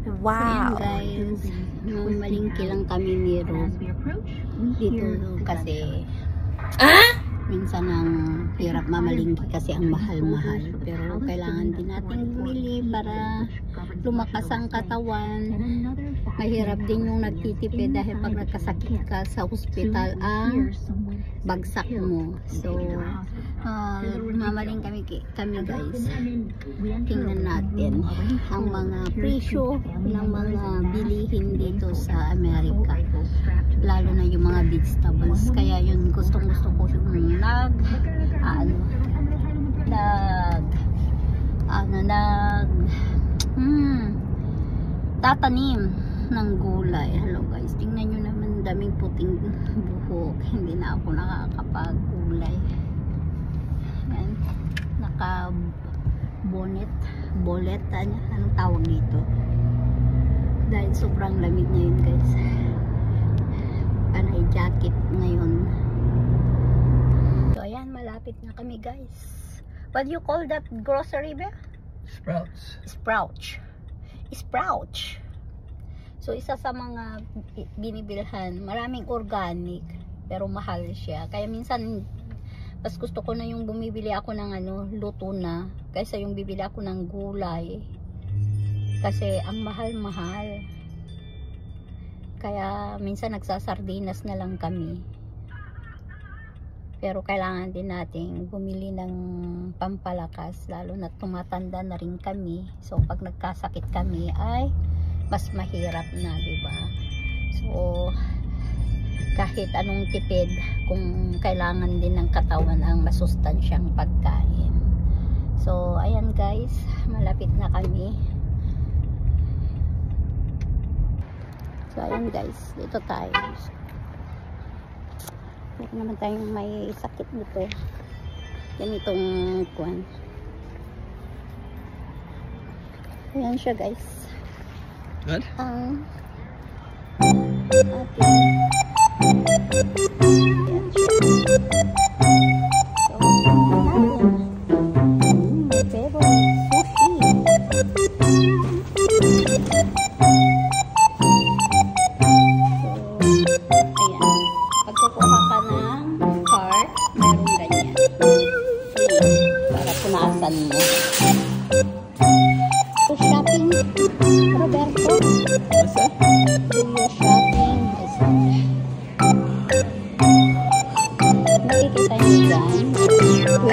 Wow! So guys, malingki lang kami ni Rob dito kasi minsan ang hirap mamalingki kasi ang mahal-mahal, pero kailangan din natin bumili para lumakas ang katawan. Mahirap din yung nagtitipid dahil pag nagkasakit ka sa hospital ang bagsak mo. So mamaling kami guys. Tingnan natin ang mga presyo ng mga bilihin dito sa Amerika, lalo na yung mga vegetables. Kaya yun, gustong gusto ko yung tatanim ng gulay. Hello guys, tingnan nyo naman, daming puting buhok. Hindi na ako nakakapag-gulay. Yan, naka bolet, anong tawag dito, dahil sobrang lamig ngayon guys. Panay jacket ngayon. So ayan, malapit na kami guys. What do you call that grocery ba? Sprouts. So isa sa mga binibilhan, maraming organic pero mahal siya. Kaya minsan mas gusto ko na yung bumibili ako ng luto na kaysa yung bibili ako ng gulay. Kasi ang mahal-mahal. Kaya minsan nagsasardinas na lang kami. Pero kailangan din nating bumili ng pampalakas, lalo na tumatanda na rin kami. So pag nagkasakit kami ay mas mahirap na, diba? So kahit anong tipid, kung kailangan din ng katawan ang masustansyang pagkain. So ayan guys, malapit na kami. So ayan guys, dito tayo. Meron naman tayong may sakit dito. Ganitong kuwan. Ayan siya guys. What? Ayan siya. My favorite, sushi. Pagkukuha ka ng cart, meron ganyan. Para punasan mo. So shopping, Roberto? What's that? Do you shopping? Nakikita niyo dyan, $12.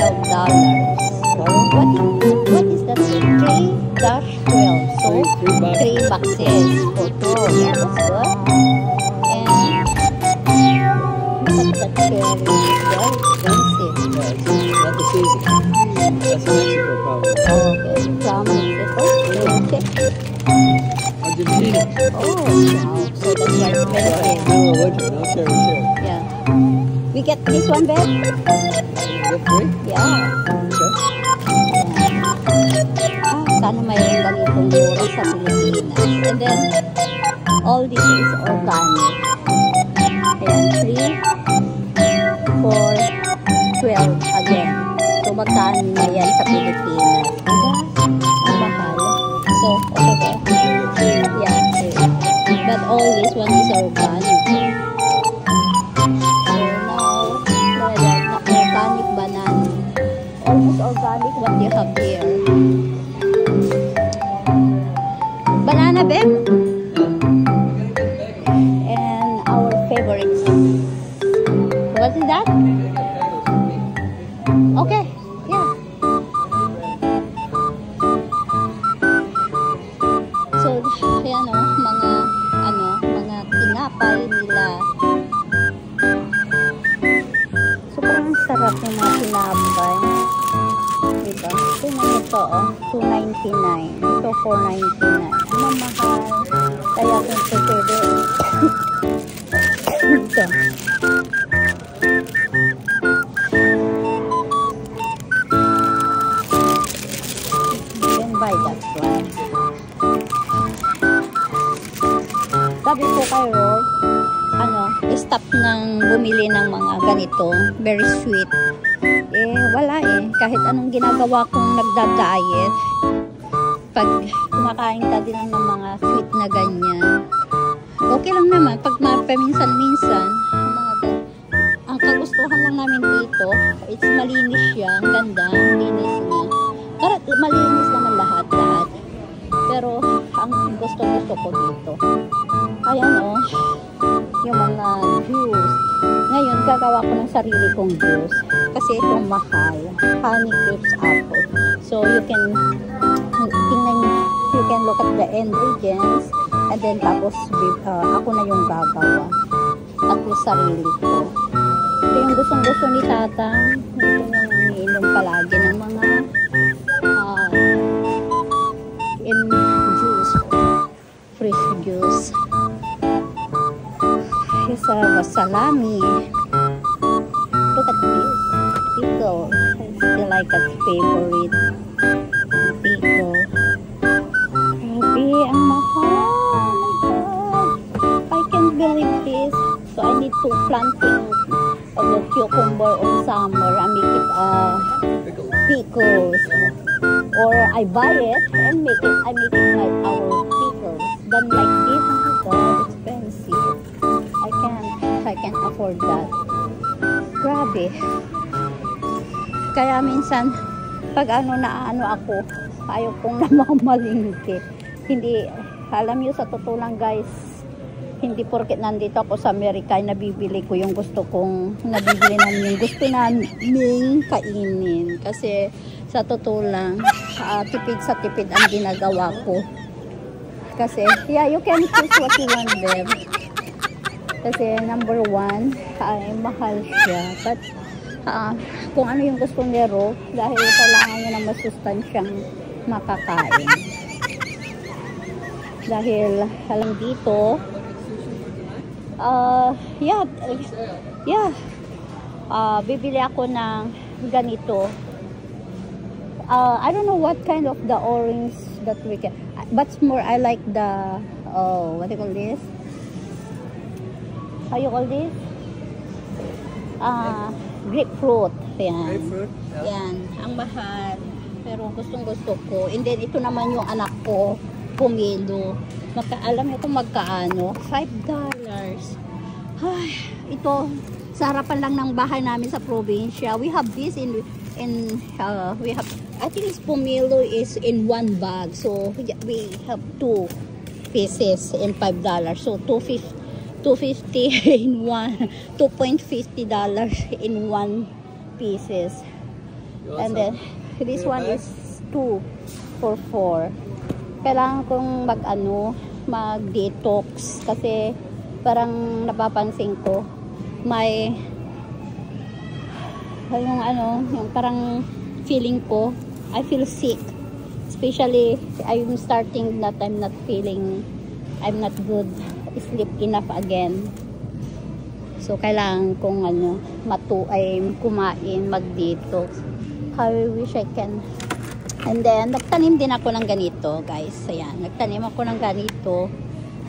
What is that? 3-12. So, 3 boxes for 2. Yeah, that's good. That cherry is very expensive. Not the season. That's Mexico probably. Okay, from Mexico. Okay. Argentina. Oh, wow. So that's why it's expensive. No, no cherry. Yeah. We get this one, babe? Get free? Yeah. Sana mayroon ganitong mura sa Pilipinas. And then, all this is organic. Ayan, 3, 4, 12 again. So magkano na yan sa Pilipinas? Diba? Ang mahal. So, okay. Yeah, okay. But all this one is organic. So now, organic banana. Almost organic what you have here. Banana, babe? And our favorites. What is that? Okay, yeah. So, yan mga tinapay nila. Sobrang sarap yung mga tinapay. Diba? Tingnan ito, $2.99. Ito, $4.99. Ang mahal. Kaya kung pwede. Ito. Buy that one. Sabi ko kay Rob, stop nang bumili ng mga ganito, very sweet. Wala kahit anong ginagawa kong nagda-diet, pag kumakain ka din lang ng mga sweet na ganyan, okay lang naman. Pag paminsan-minsan, ang kagustuhan lang namin dito, it's malinis siya, ang ganda, ang linis niya. Malinis naman lahat. Pero, ang gusto ko dito. Ayan o, yung mga juice. Ngayon, gagawa ko ng sarili kong juice. Kasi itong mahal. Honey Crips Apple. So, you can look at the ingredients. And then, tapos, ako na yung gagawa. Tapos, sarili ko. Ito yung gustong-gusto ni Tatang. Ito yung iniinom palagi ng mga juice. Fresh juice. Here's a salami. Look at this. Pickle. It's still like a favorite. Pickle. Grabe, ang mahal. I can't believe this. So I need to planting of the cucumber on summer and make it pickles. Or I buy it and I make it like our pickles. Then like this, oh my god, expensive. I can't afford that. Grabe. Kaya minsan pag naano ako, ayaw kong namamalingki. Hindi, alam niyo sa totoo lang guys, hindi porket nandito ako sa Amerika ay nabibili ko yung gusto kong nabibili namin yung gusto naming kainin. Kasi sa totoo lang, tipid sa tipid ang ginagawa ko. Kasi, yeah, you can choose what you want there. Kasi number one, ay mahal siya. But, kung ano yung gusto nero, dahil kailangan niya ng masustansyang makakain. Dahil, alam dito, bibili ako ng ganito. I don't know what kind of the orange that we can, but more I like the what do you call this? How you call this? Grapefruit. Yan. Grapefruit? Yeah. Yan. Ang mahal. Pero gustong-gusto ko. And then ito naman yung anak ko, pumilo. Alam niyo kung magkaano? $5. Ay, ito sa harapan lang ng bahay namin sa probinsya. We have this in we have, I think it's pomelo is in one bag. So we have 2 pieces in $5. So $2.50 in one, $2.50 in 1 pieces. And then this one is 2 for 4. Kailangan kong mag-detox kasi parang napapansin ko may yung parang feeling ko, I feel sick. Especially I'm starting that I'm not good sleep enough again. So kailangan kong kumain, mag-detox. How I wish I can. And then, nagtanim din ako ng ganito, guys. Ayan, nagtanim ako ng ganito,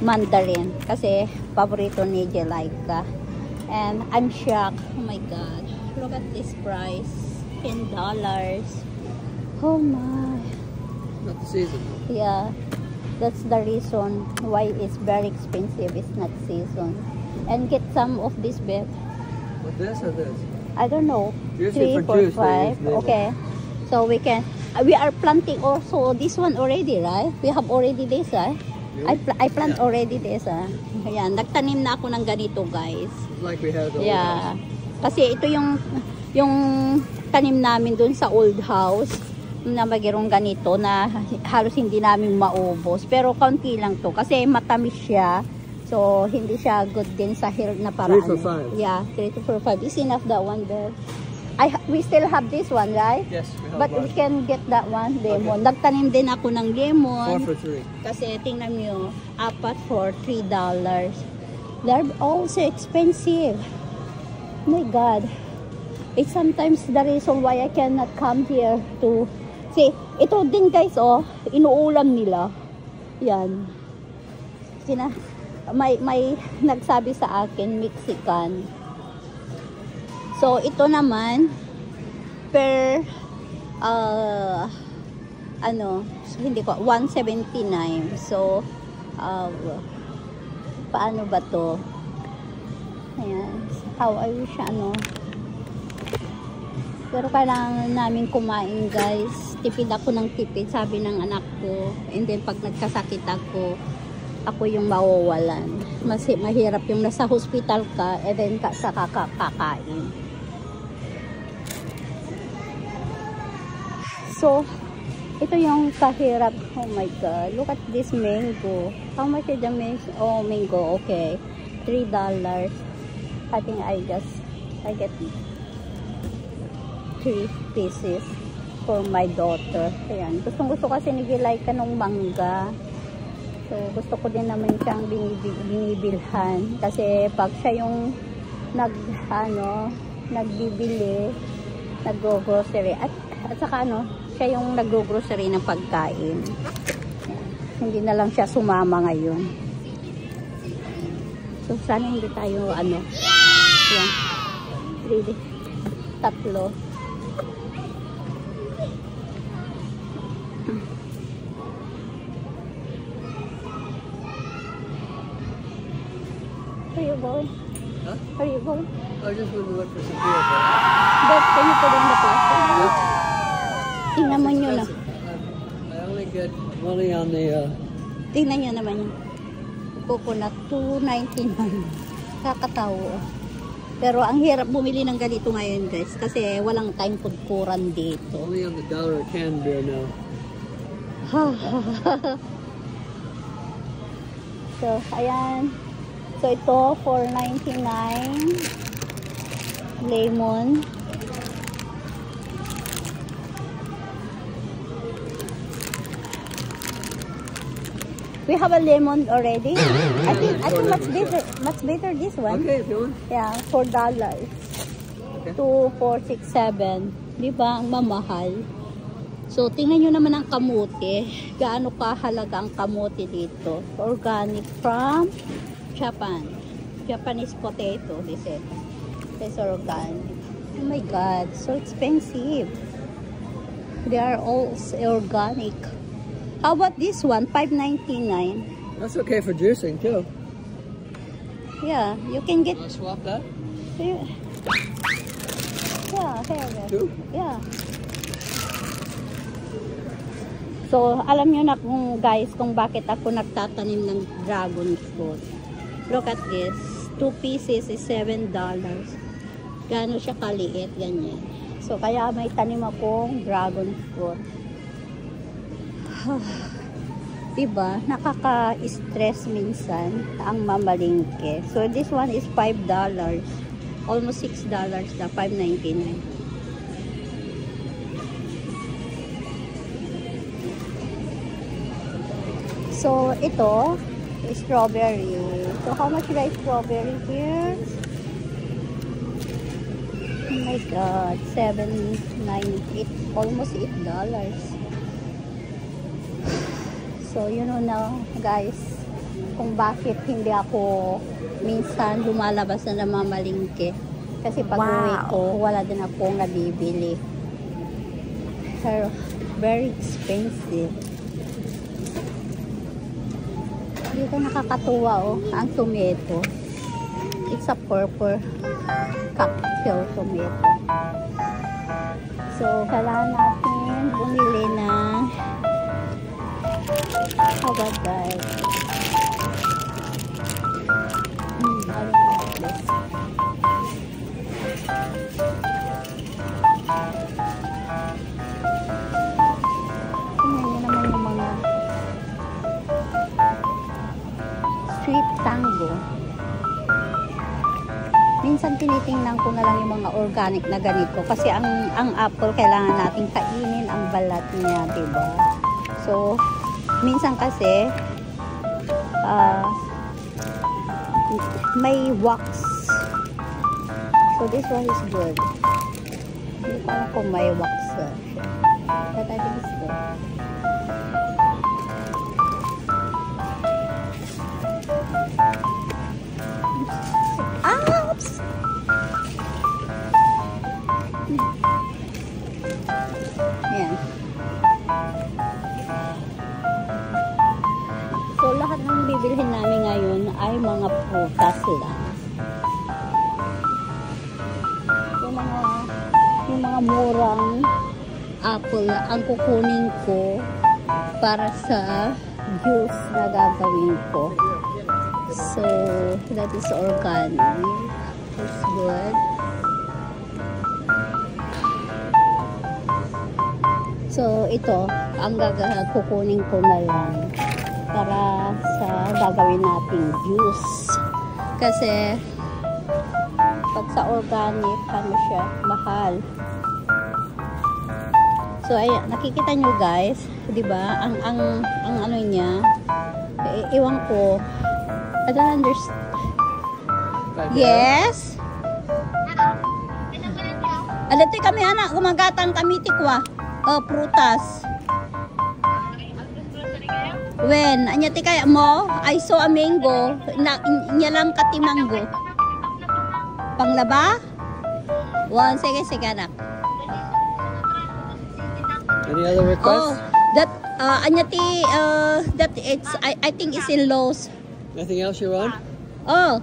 mandarin. Kasi, paborito ni Jelika. And, I'm shocked. Oh my God. Look at this price. $10. Oh my. Not the season. Yeah. That's the reason why it's very expensive. It's not season. And get some of this bit. With this or this? I don't know. Usually 3, 4, for juice, 5. Okay. So, we are planting also this one already, right? We have already this, right? I plant already this, Ayan, nagtanim na ako ng ganito, guys. Like we had the old Yeah. Kasi ito yung tanim namin dun sa old house na magirong ganito na halos hindi namin maubos. Pero kaunti lang to kasi matamis siya. So, hindi siya good din sa health na paraan. 3 for 5. Yeah, 3 to 4, 5. Is enough that one there. We still have this one, right? Yes, we have But we can get that one, lemon. Okay. Nagtanim din ako ng lemon. 4 for 3. Kasi tingnan nyo, 4 for $3. They're also expensive. Oh my God. It's sometimes the reason why I cannot come here to... See, ito din guys, inuulam nila. Yan. May nagsabi sa akin, Mexican. So, ito naman, per, ano, hindi ko, 179. So, paano ba to? Ayan. How I wish, ano. Pero kailangan namin kumain, guys. Tipid ako ng tipid, sabi ng anak ko. And then, pag nagkasakit ako yung mawawalan. Mas mahirap yung nasa hospital ka, and then sa kakain. So, ito yung kahirap. Oh my God. Look at this mango. How much is the mango? Oh, mango. Okay. $3. I think I get 3 pieces for my daughter. Ayan. Gusto kasi ni Gilayka nung mangga. So, gusto ko din naman siyang binibilhan. Kasi pag siya yung nagbibili, nag-grocery. At saka siya yung nag-grocery ng pagkain. Ayan. Hindi na lang siya sumama ngayon. So, sana hindi tayo, ayan. 3. Where you going? Huh? Where you going? I just want to look for some beer. But can you put in the plastic? Tingnan mo nyo na. I only get money on the... Tingnan nyo naman yun. Coconut, $2.99. Kakatawa. Pero ang hirap bumili ng ganito ngayon, guys. Kasi walang time pudpuran dito. Only on the $1 a can beer now. So, ayan. So, ito, $4.99. Lemon. We have a lemon already. I think much better this one. Okay, if you want. Yeah, $4. Okay. 2, 4, 6, 7. Di ba? Ang mamahal. So, tingnan nyo naman ang kamote. Gaano kahalaga ang kamote dito. Organic from Japan. Japanese potato, this is. It's organic. Oh my God, so expensive. They are all organic. How about this one? $5.99. That's okay for juicing too. Yeah, you can get. Want to swap that? Yeah, here. Two? Yeah. So, alam nyo na guys kung bakit ako nagtatanim ng dragon fruit. Look at this. 2 pieces is $7. Gano'n siya kaliit, ganyan. So, kaya may tanim akong dragon fruit. Diba? Nakaka-stress minsan ang mamalingke. So, this one is $5. Almost $6 na. $5.99. So, ito, strawberry. So, how much is strawberry here? Oh my God, $7.98, almost $8. So, you know now, guys, kung bakit hindi ako minsan lumalabas na namamalingke. Kasi pag uwi ko, wala din akong nabibili. Pero, very expensive. Dito nakakatuwa, oh, ang tomato. It's a purple cocktail tomato. So, kailangan natin bumili na. How about that? I don't like this. Tingnan nyo naman yung mga sweet tango. Minsan tinitingnan ko na lang yung mga organic na ganito kasi ang apple kailangan nating kainin ang balat niya, diba? So, minsan kasi may wax. So, this one is good. Hindi ko alam kung may wax. But I think it's good. Oops! Ayan. bibilhin namin ngayon ay mga prutas lang. Yung mga murang apple ang kukunin ko para sa juice na gagawin ko. So, that is organic. It's good. So, ito, ang kukunin ko na lang para sa gagawin nating juice. Kasi, pag sa organic, ano siya, mahal. So, ay, nakikita nyo guys, di ba? Ang ano niya, iwan ko, I don't understand. Yes? Alati kami anak, gumagatang kami tikwa. Prutas. When, anya ti kaya mo, I saw a mango, inya lang kati mango. Panglaba? One, sige anak. Any other requests? Oh, that, anya ti, that it's, I think it's in Lowe's. Anything else you want? Oh.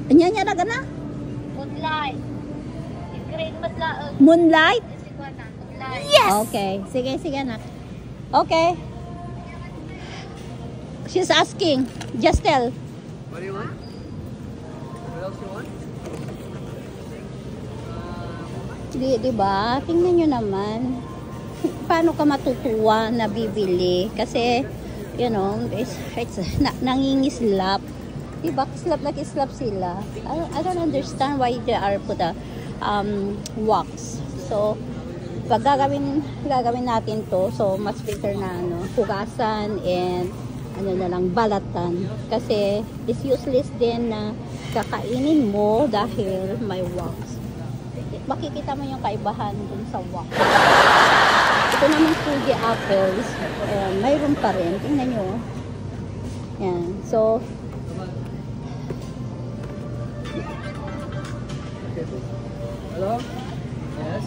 Anya na gana? Moonlight. Green madlaog. Moonlight? Yes. Okay. Sige anak. Okay. She's asking. Just tell. What do you want? What else you want? Di ba? Tingnan nyo naman. Paano ka matutuwa na bibili? Kasi, you know, it's nangingislap. Diba? Slap sila. I don't understand why they are put a wax. So, pag gagawin natin to, so much better na hugasan and na lang balatan. Kasi, it's useless din na kakainin mo dahil may wax. Makikita mo yung kaibahan dun sa wax. Ito naman Fuji apples, mayroon pa rin. Tingnan nyo. Yan. So, Hello? Yes?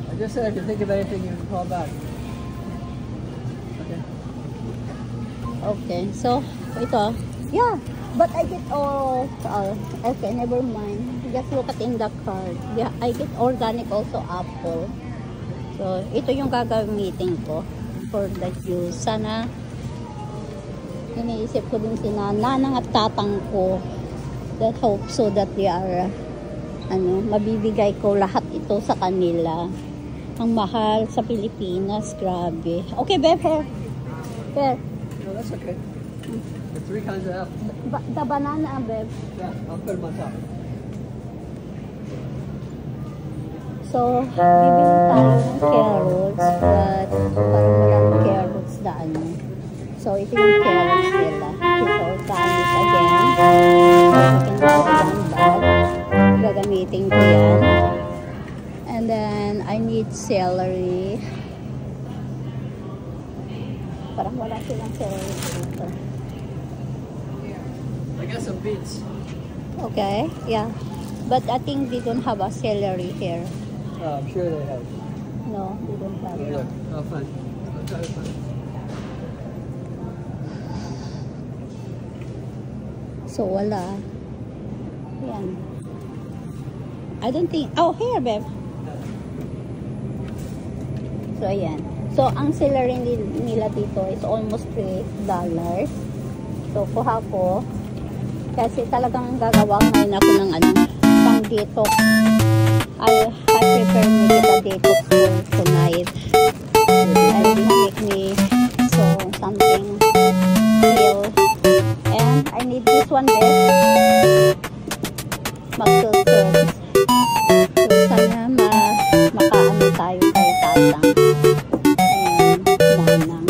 I just said if you think of anything, you can call back. Okay. okay. So, ito. Yeah. But I get all, okay, never mind. Just look at in the card. Yeah, I get organic also apple. So, ito yung gagamitin ko for the juice. Sana, iniisip ko din si nanang at tatang ko that hope so that they are, mabibigay ko lahat ito sa kanila. Ang mahal sa Pilipinas, grabe. Okay, Beb, here. Here. No, that's okay. There's 3 kinds of apples. The banana, Beb. Yeah, I'll put them on top. So, bibili tayo ng carrots, but parang walang carrots na So, ito yung carrots nila. Ito, organic again. Second one bag. Gagamitin ko yan. And then, I need celery. Parang wala silang celery dito. I got some beets. Okay, yeah. But I think they don't have a celery here. I'm sure they have. No, they don't have Oh, it. look. Oh, fine. I'll try to find it. So, wala. Yan. I don't think... Oh, here, babe. So, ayan. So, ang celery nila dito is almost $3. So, kuha ko. Kasi talagang gagawa ngayon ako ng pang-detox. I prepare me get a detox for tonight. And make me something real. And I need this one there. Mag-filters. So, sana makaano tayo kay tatang. And nanang.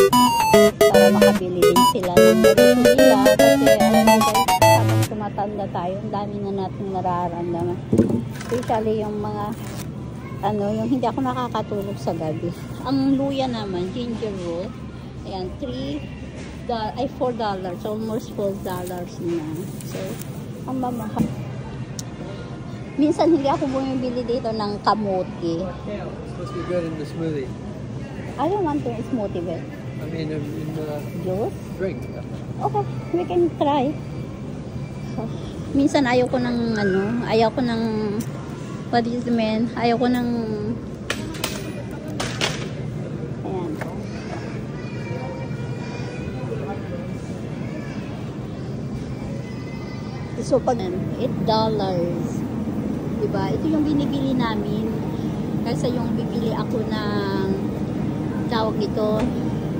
Para makabili din sila ng ganito nila. Kasi alam mo guys, habang tumatanda tayo, ang dami na natin nararamdaman. Especially yung mga yung hindi ako nakakatulog sa gabi. Ang luya naman, ginger root. Ayan, $4. Almost $4 na. So, ang mamahal. Minsan hindi ako bumibili dito ng kamuti. Kale. It's supposed to be good in the smoothie. I don't want to smoothie but I mean, in the juice. drink. Okay, we can try. Minsan ayaw ko ng what is the man? Ayaw ko ng ayan. So pag $8, diba? Ito yung binibili namin kasi yung bibili ako ng tawag dito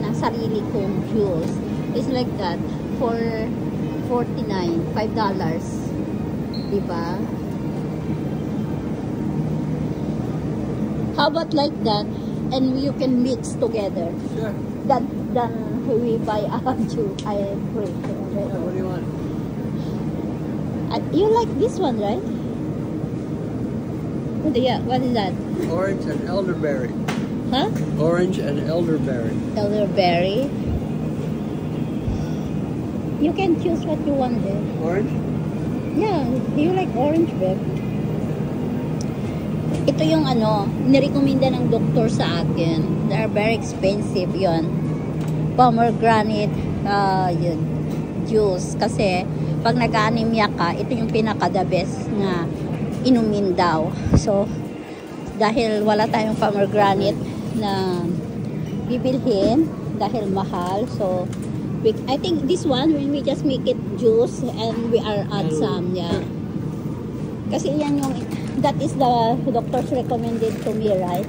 ng sarili kong juice is like that for $49, $5, diba? How about like that and you can mix together? Sure. Then we buy a juice. I drink. Yeah, what do you want? You like this one, right? Yeah, what is that? Orange and elderberry. Huh? Orange and elderberry. Elderberry. You can choose what you want there. Orange? Yeah, do you like orange, babe? Ito yung nirekomenda ng doktor sa akin. They are very expensive yon. Pomegranate yun, juice. Kasi pag nag-anemia ka, ito yung pinaka-the best na inumin daw. So, dahil wala tayong pomegranate na bibilhin, dahil mahal, so, I think this one, when we just make it juice and we are add some, yeah. Kasi yan yung, that is the doctor's recommended to me, right?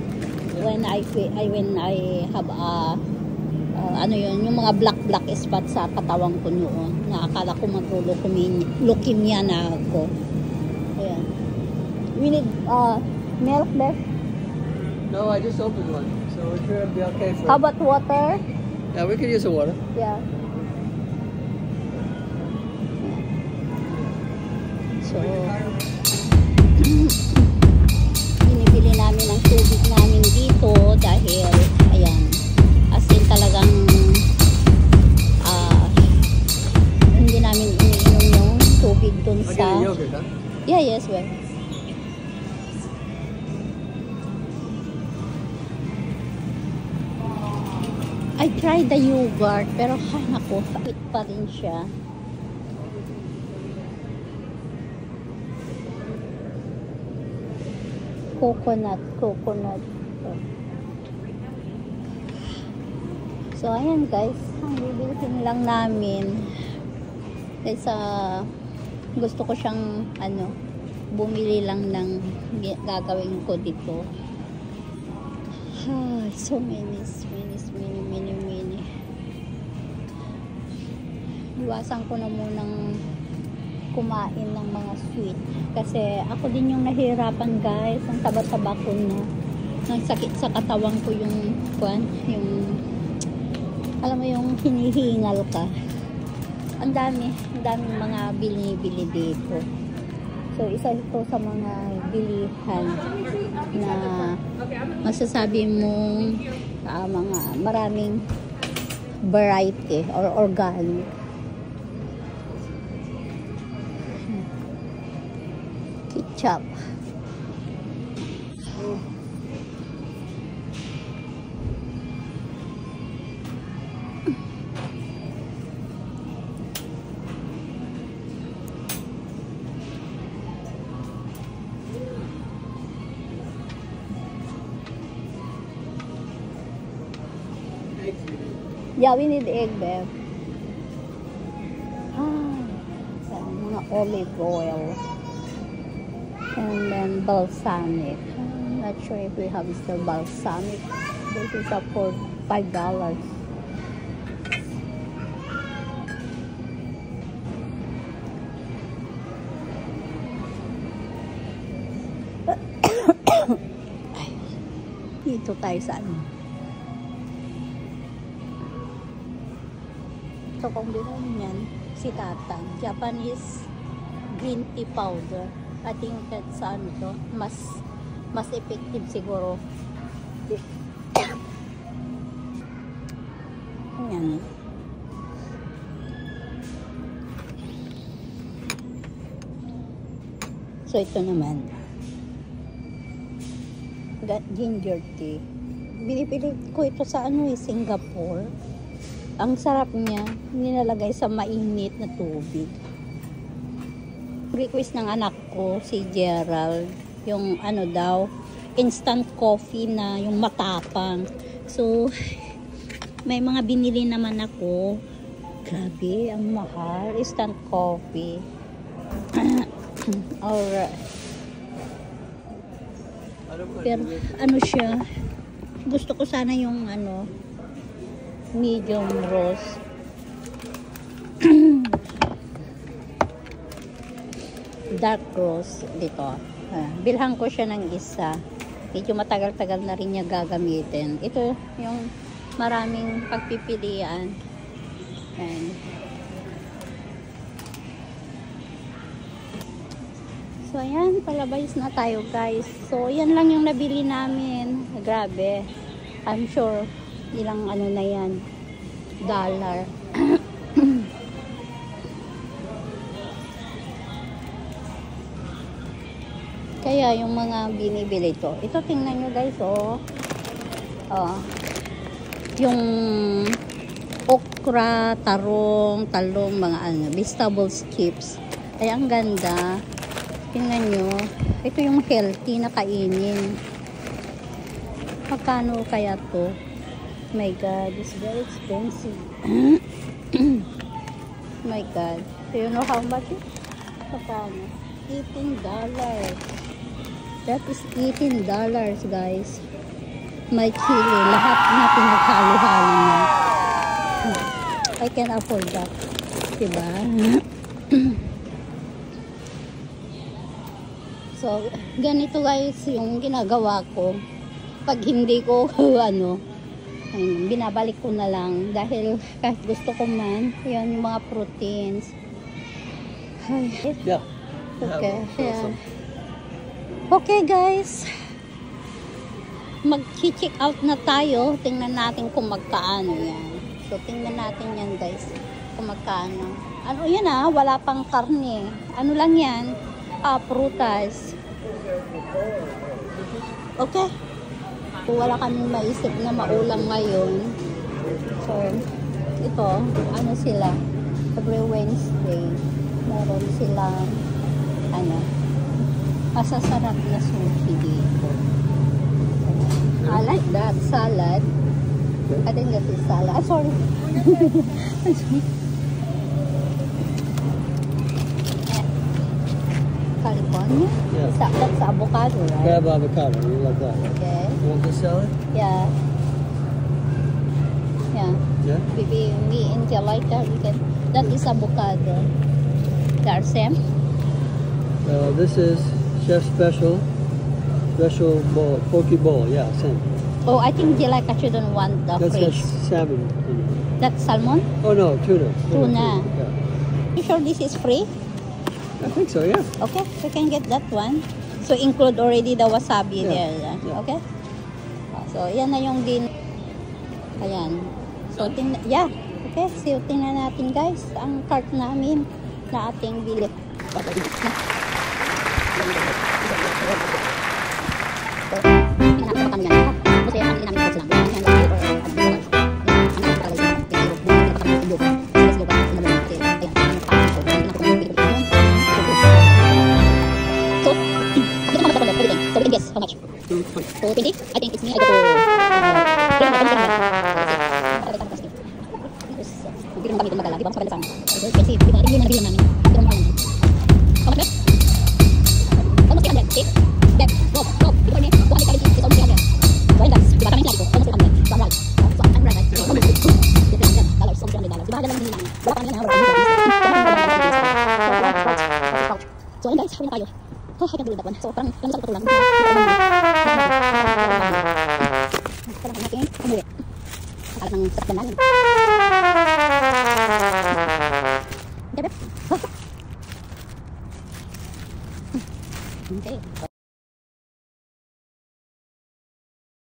When I have yung mga black spot sa katawan ko noon, na akala ko leukemia na ako. Ayan. We need milk left. No, I just opened one, so it should be okay for. How about water? Yeah, we could use the water. Yeah. So, binibili namin ang tubig namin dito dahil, ayan, as in talagang hindi namin iniinom yung tubig dun I'll sa... get a yogurt, huh? Yeah, yes, well. I tried the yogurt, pero naku, sakit pa rin siya. Coconut. So, ayan guys, ang bibilihin lang namin. Kasi gusto ko siyang, bumili lang ng gagawin ko dito. So many. Iwasan ko na munang kumain ng mga sweet. Kasi ako din yung nahihirapan guys. Ang taba-taba ko na. Nang sakit sa katawan ko yung alam mo yung hinihingal ka. Ang daming mga bili dito. So, isa ito sa mga bilihan na masasabi mong mga maraming variety or organic. Ketchup. Yeah, we need egg, babe. Mga olive oil. And then balsamic. I'm not sure if we have still balsamic. This is up for $5. Dito tayo sa So, kung bilhin yan, si Tata, Japanese green tea powder. I think that's mas effective siguro. Ayan. So, ito naman. ginger tea. Binipili ko ito sa Singapore. Ang sarap niya, nilalagay sa mainit na tubig. Request ng anak ko, si Gerald, yung instant coffee na yung matapang. So, may mga binili naman ako. Grabe, ang mahal. Instant coffee. Alright. Pero, siya. Gusto ko sana yung, medium roast. Dark roast dito. Bilhan ko siya ng isa. Medyo matagal-tagal na rin niya gagamitin. Ito yung maraming pagpipilian. Ayan. So, ayan. Palabayas na tayo, guys. So, yan lang yung nabili namin. Grabe. I'm sure ilang na yan. $. Kaya yung mga binibili ito. Ito, tingnan nyo, guys, yung okra, talong, mga vegetables chips. Ay, ang ganda. Tingnan nyo. Ito yung healthy na kainin. Magkano kaya to? Oh my God, it's very expensive. My God. Do you know how much it? Magkano? $18. That is $18, guys. May chili. Lahat na pinaghalo-halo niya. I can afford that. Diba? So, ganito guys yung ginagawa ko. Pag hindi ko, binabalik ko na lang. Dahil kahit gusto ko man, yun yung mga proteins. Ay. Yeah. Okay. Yeah. Okay guys. Mag-check out na tayo. Tingnan natin kung magkaano yan. So, tingnan natin yan guys. Kung magkaano. Yan wala pang karne. Ano lang yan? Prutas. Okay. Kung wala kaming maisip na maulam ngayon. So, ito, sila. Every Wednesday, meron silang, masasarap na sushi dito. I like that salad. I think that is salad. Sorry. California? Yeah. That's avocado, right? Grab avocado. You like that? Okay. You want this salad? Yeah. Yeah. Yeah? Maybe me and Jalika, we can. That is avocado. They are same? This is chef special bowl, poke bowl. Yeah, same. Oh, I think Jalika shouldn't want the That's fish. salmon. That's salmon? Oh no, tuna. Tuna. Yeah. You sure this is free? I think so. Yeah. Okay, we can get that one. So, include already the wasabi Yeah. there. Yeah. Okay? So, yan na yung din. Ayan. So, yeah. Okay, so tingnan natin guys ang cart namin na ating bili. How much? 220? I think it's me. I go to... Hindi rin kami ito magala. Di ba? Mas maganda sana. It's expensive. Di ba? Rin yung nabili namin. Ito ang mahal namin. How much? Almost 300. Okay? Dep. Rob. Before me. 270. It's almost 300. So, ayun guys. Di ba? Kami sinabi ko. Almost 300. So, I'm right. So, I'm right. So, $300. Almost $300. Di ba? Hanggang lang nabili namin. Wala pa namin na. So, ayun guys. Huli na tayo. Oh, I can't believe that one. So, parang lang sa lang. Parang natin umuwi. Akala ng sakyan namin. Okay. So,